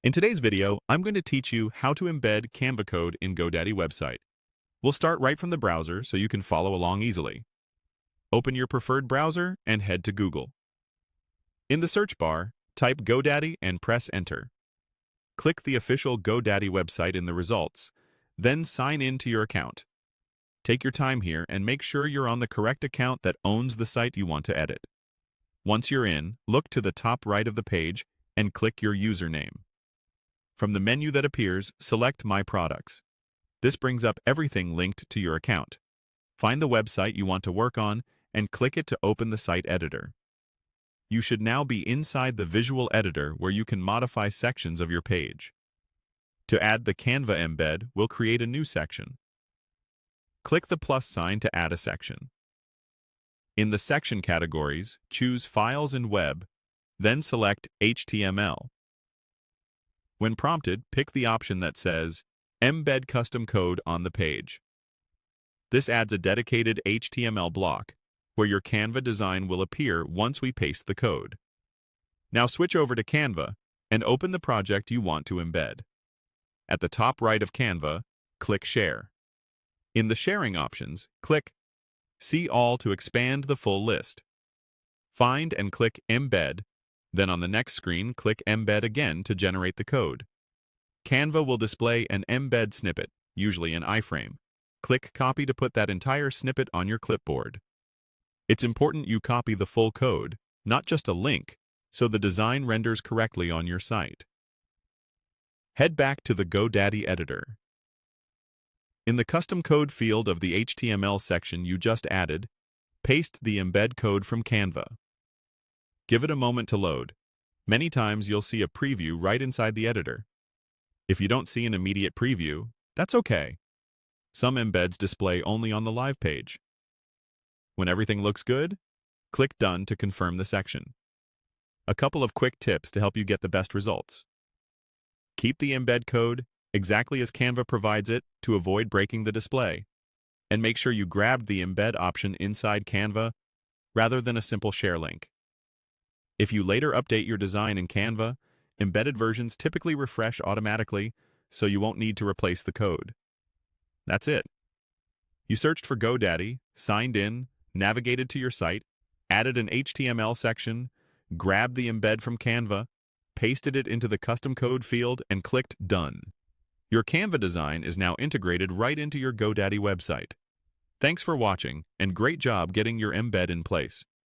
In today's video, I'm going to teach you how to embed Canva code in GoDaddy website. We'll start right from the browser so you can follow along easily. Open your preferred browser and head to Google. In the search bar, type GoDaddy and press Enter. Click the official GoDaddy website in the results, then sign in to your account. Take your time here and make sure you're on the correct account that owns the site you want to edit. Once you're in, look to the top right of the page and click your username. From the menu that appears, select My Products. This brings up everything linked to your account. Find the website you want to work on and click it to open the site editor. You should now be inside the visual editor where you can modify sections of your page. To add the Canva embed, we'll create a new section. Click the plus sign to add a section. In the section categories, choose Files and Web, then select HTML. When prompted, pick the option that says Embed Custom Code on the page. This adds a dedicated HTML block, where your Canva design will appear once we paste the code. Now switch over to Canva and open the project you want to embed. At the top right of Canva, click Share. In the sharing options, click See All to expand the full list. Find and click Embed. Then on the next screen, click Embed again to generate the code. Canva will display an embed snippet, usually an iframe. Click Copy to put that entire snippet on your clipboard. It's important you copy the full code, not just a link, so the design renders correctly on your site. Head back to the GoDaddy editor. In the custom code field of the HTML section you just added, paste the embed code from Canva. Give it a moment to load. Many times you'll see a preview right inside the editor. If you don't see an immediate preview, that's okay. Some embeds display only on the live page. When everything looks good, click Done to confirm the section. A couple of quick tips to help you get the best results. Keep the embed code exactly as Canva provides it to avoid breaking the display. And make sure you grabbed the embed option inside Canva rather than a simple share link. If you later update your design in Canva, embedded versions typically refresh automatically, so you won't need to replace the code. That's it. You searched for GoDaddy, signed in, navigated to your site, added an HTML section, grabbed the embed from Canva, pasted it into the custom code field, and clicked Done. Your Canva design is now integrated right into your GoDaddy website. Thanks for watching, and great job getting your embed in place.